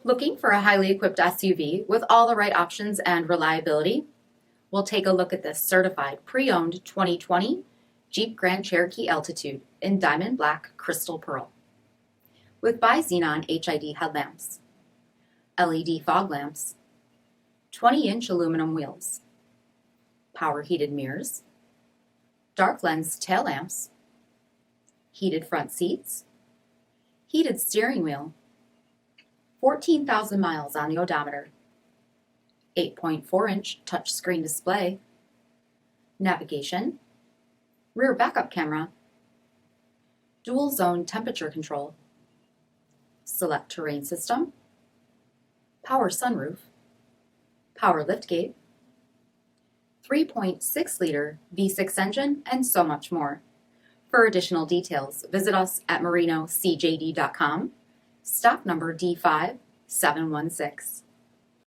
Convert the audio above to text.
Looking for a highly equipped SUV with all the right options and reliability? We'll take a look at this certified pre-owned 2020 Jeep Grand Cherokee Altitude in diamond black crystal pearl. With bi-xenon HID headlamps, LED fog lamps, 20-inch aluminum wheels, power heated mirrors, dark lens tail lamps, heated front seats, heated steering wheel, 14,000 miles on the odometer, 8.4-inch touchscreen display, navigation, rear backup camera, dual zone temperature control, SELEC-TERRAIN system, power sunroof, power liftgate, 3.6-liter V6 engine, and so much more. For additional details, visit us at marinocjd.com, stock number D5716.